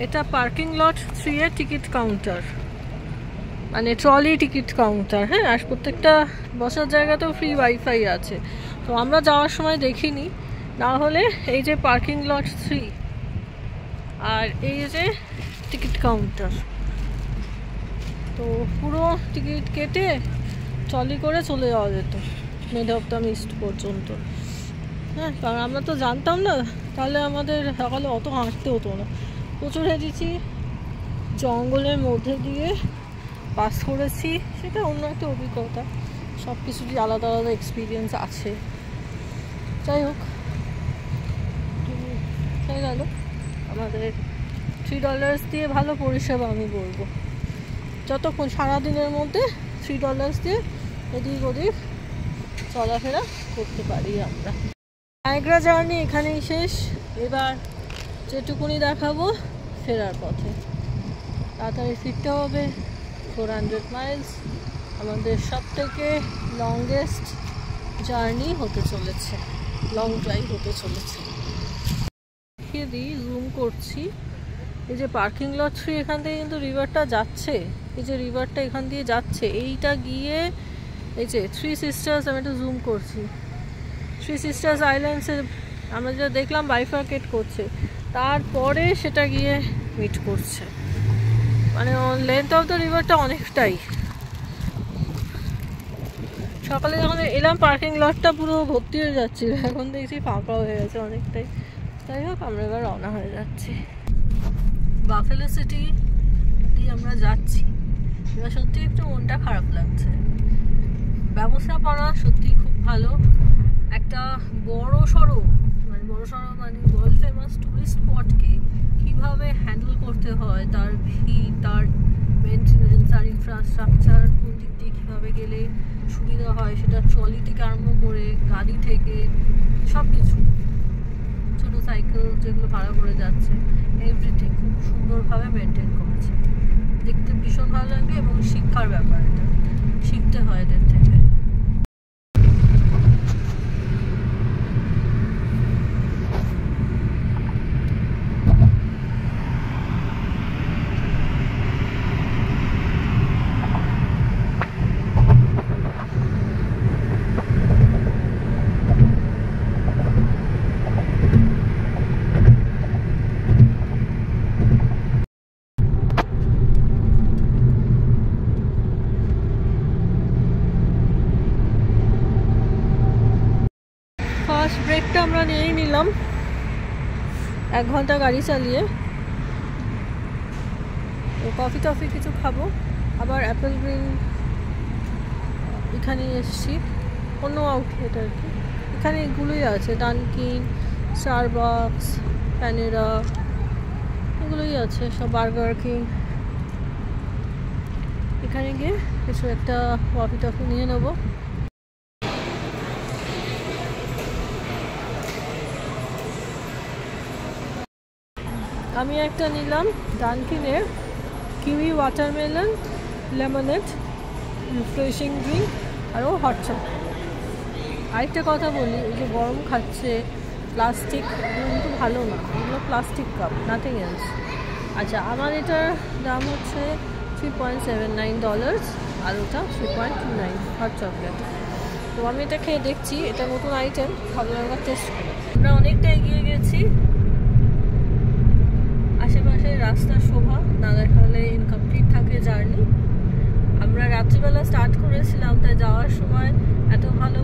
এটা parking lot 3 এর ticket counter, মানে ট্রলি টিকিট কাউন্টার। হ্যাঁ, আর প্রত্যেকটা বসার জায়গাতেও ফ্রি ওয়াইফাই আছে। তো আমরা যাওয়ার সময় দেখিনি, না হলে এই যে পার্কিং লট 3 আর এই যে টিকিট কাউন্টার, তো পুরো টিকিট কেটে ট্রলি করে চলে যাওয়া যেত মেধবতাম ইস্ট পর্যন্ত। হ্যাঁ, কারণ আমরা তো জানতাম না, তাহলে আমাদের সকালে অত হাঁটতে হতো না। প্রচুর হেঁটেছি, জঙ্গলের মধ্যে দিয়ে পাস করেছি, সেটা অন্য একটা অভিজ্ঞতা। সব কিছুরই আলাদা আলাদা এক্সপিরিয়েন্স আছে। যাই হোক, হয়ে গেল আমাদের $3 দিয়ে ভালো পরিষেবা। আমি বলবো যতক্ষণ সারাদিনের মধ্যে $3 দিয়ে এদিক ওদিক চলাফেরা করতে পারি আমরা। নায়াগ্রা জার্নি এখানেই শেষ। এবার যেটুকুনি দেখাবো ফেরার পথে। তাড়াতাড়ি ফিরতে হবে। 400 মাইলস আমাদের সব থেকে লংগেস্ট জার্নি হতে চলেছে, লং ড্রাইভ হতে চলেছে। দেখিয়ে দিই, জুম করছি। এই যে পার্কিং লট 3, এখান থেকে কিন্তু রিভারটা যাচ্ছে। এই যে রিভারটা এখান দিয়ে যাচ্ছে, এইটা গিয়ে এই যে 3 সিস্টার্স, আমি একটু জুম করছি, 3 সিস্টার্স আইল্যান্ডসে আমরা যেটা দেখলাম বাইফার্কেট করছে, তারপরে সেটা গিয়ে মিট করছে। মানে লেন্থ অফ দ্য রিভারটা অনেকটাই। সকালে যখন এলাম পার্কিং লটটা পুরো ভর্তি হয়ে যাচ্ছিল, এখন দেখছি ফাঁকা হয়ে গেছে অনেকটাই। যাই হোক, আমরা এবার রওনা হয়ে যাচ্ছি। বাফেলো সিটি দিয়ে আমরা যাচ্ছি। এবার সত্যি একটু মনটা খারাপ লাগছে। ব্যবস্থাপনা সত্যি খুব ভালো। একটা বড় সড়ো মানে ওয়ার্ল্ড ফেমাস টুরিস্ট স্পটকে কীভাবে হ্যান্ডেল করতে হয়, তার ভিড়, তার মেনটেনেন্স, তার ইনফ্রাস্ট্রাকচার, কোন দিক দিয়ে কীভাবে গেলে সুবিধা হয়, সেটা ট্রলি থেকে আরম্ভ করে গাড়ি থেকে সব কিছু, ছোটো সাইকেল যেগুলো ভাড়া করে যাচ্ছে, এভরিথিং খুব সুন্দরভাবে মেনটেন করেছে। দেখতে ভীষণ ভালো লাগে এবং শিক্ষার ব্যাপার, এটা শিখতে হয় এদের থেকে। ফার্স্ট ব্রেকটা আমরা নিয়েই নিলাম 1 ঘন্টা গাড়ি চালিয়ে। কফি টফি কিছু খাবো, আবার অ্যাপেল গ্রিন এখানে এসছি, অন্য আউটলেট আর কি। এখানে এগুলোই আছে, ডানকিন, স্টারবাকস, প্যানেরা, এগুলোই আছে সব, বার্গার কিং। এখানে গিয়ে কিছু একটা কফি টফি নিয়ে নেবো। আমি একটা নিলাম ডানকিনের kiwi watermelon lemonade refreshing drink, আরও হট চকলেট। আরেকটা কথা বলি, এই যে গরম খাচ্ছে, প্লাস্টিক কিন্তু ভালো না, এগুলো প্লাস্টিক কাপ, নাথিং এলস। আচ্ছা, আমার এটার দাম হচ্ছে $3.79 আর ওটা 3.29 হট চকলেট। তো আমি এটা খেয়ে দেখছি, এটা নতুন আইটেম, ভালো লাগা টেস্ট করে। আমরা অনেকটা এগিয়ে গেছি। আশেপাশের রাস্তার শোভা না দেখালে ইনকমপ্লিট থাকে জার্নি। আমরা রাত্রিবেলা স্টার্ট করেছিলাম, তাই যাওয়ার সময় এত ভালো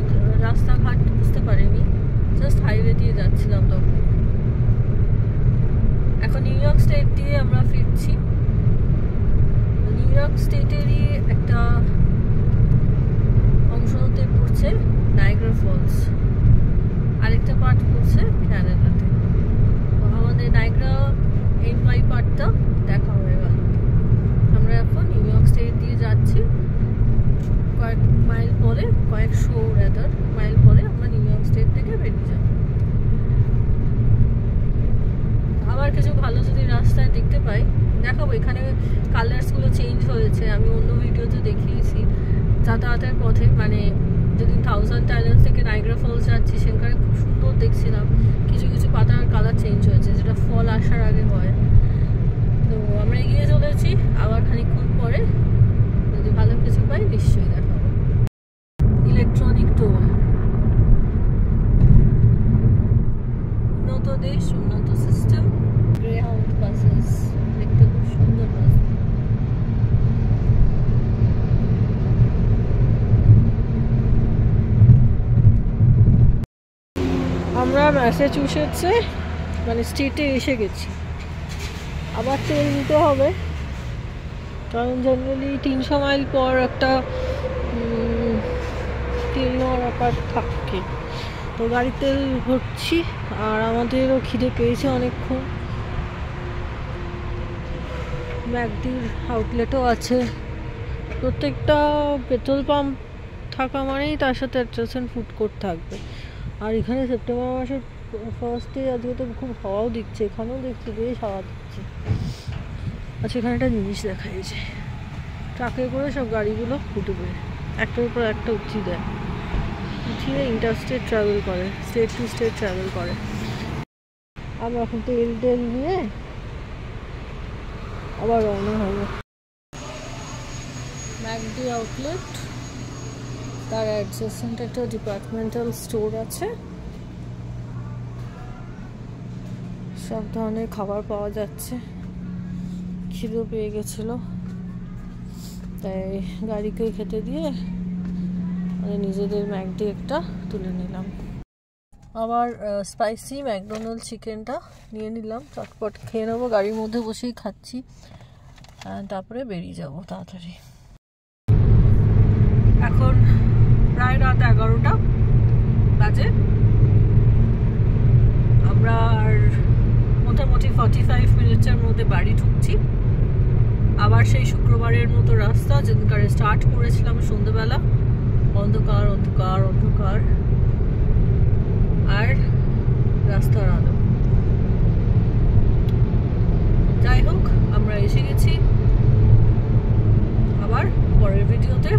রাস্তাঘাট বুঝতে পারিনি, জাস্ট হাইওয়ে দিয়ে যাচ্ছিলাম তখন। এখন নিউ ইয়র্ক স্টেট দিয়ে আমরা ফিরছি। নিউ ইয়র্ক স্টেটেরই একটা অংশতে পড়ছে নায়াগ্রা ফলস, আরেকটা পার্ট পড়ছে ক্যানাডাতে। আমাদের নায়াগ্রা NY পার্টটা দেখা হয়ে গেল। আমরা এখন নিউ ইয়র্ক স্টেট দিয়ে যাচ্ছি। কয়েক মাইল পরে, কয়েকশো মাইল পরে আমরা নিউ ইয়র্ক স্টেট থেকে বেরিয়ে যাব। আবার কিছু ভালো যদি রাস্তায় দেখতে পাই দেখাবো। এখানে কালার্সগুলো চেঞ্জ হয়েছে, আমি অন্য ভিডিওতে দেখিয়েছি। যাতায়াতের পথে, মানে যেদিন থাউজেন্ড আইল্যান্ডস থেকে নায়াগ্রা ফলস যাচ্ছি, সেখানে খুব সুন্দর দেখছিলাম কিছু কিছু পাতার কালার চেঞ্জ হয়েছে, যেটা ফল আসার আগে হয়। ম্যাসাচুসেটসে মানে স্ট্রিটে এসে গেছি। আবার তেল নিতে হবে, কারণ জেনারেলি 300 মাইল পর একটা তেল নেওয়ার ব্যাপার থাকে। তো গাড়ির তেল ভরছি, আর আমাদেরও খিদে পেয়েছে অনেকক্ষণ। ম্যাকডির আউটলেটও আছে। প্রত্যেকটা পেট্রোল পাম্প থাকা মানেই তার সাথে অ্যাট্রাকশন ফুড কোর্ট থাকবে। আর এখানে সেপ্টেম্বর মাসের ফার্স্টে আজকে তো খুব হাওয়াও দিচ্ছে, এখানেও দেখছি বেশ হাওয়া দিচ্ছে। আচ্ছা, এখানে একটা জিনিস দেখা যাচ্ছে, ট্রাকে করে সব গাড়িগুলো উঠবে, একটার উপর একটা উঠিয়ে দেয়, উঠিয়ে ইন্টারস্টেট ট্রাভেল করে, স্টেট টু স্টেট ট্রাভেল করে। আমরা এখন তেল নিয়ে আবার রওনা হবো। ম্যাকডি আউটলেট, তার অ্যাডজেসেন্ট একটা ডিপার্টমেন্টাল স্টোর আছে, সব ধরনের খাবার পাওয়া যাচ্ছে। খিদেও পেয়ে গেছিলো, তাই গাড়িকে খেতে দিয়ে মানে নিজেদের ম্যাকডি একটা তুলে নিলাম। আবার স্পাইসি ম্যাকডোনাল্ড চিকেনটা নিয়ে নিলাম, চটপট খেয়ে নেবো, গাড়ির মধ্যে বসেই খাচ্ছি, তারপরে বেরিয়ে যাব তাড়াতাড়ি। এখন প্রায় রাত 11টা বাজে। আমরা আর মোটামুটি 45 মিনিটের মধ্যে বাড়ি ঢুকছি। আবার সেই শুক্রবারের মতো রাস্তা, যেদিনকারে স্টার্ট করেছিলাম সন্ধ্যেবেলা, অন্ধকার অন্ধকার অন্ধকার আর রাস্তার আলো। যাই হোক, আমরা এসে গেছি। আবার পরের ভিডিওতে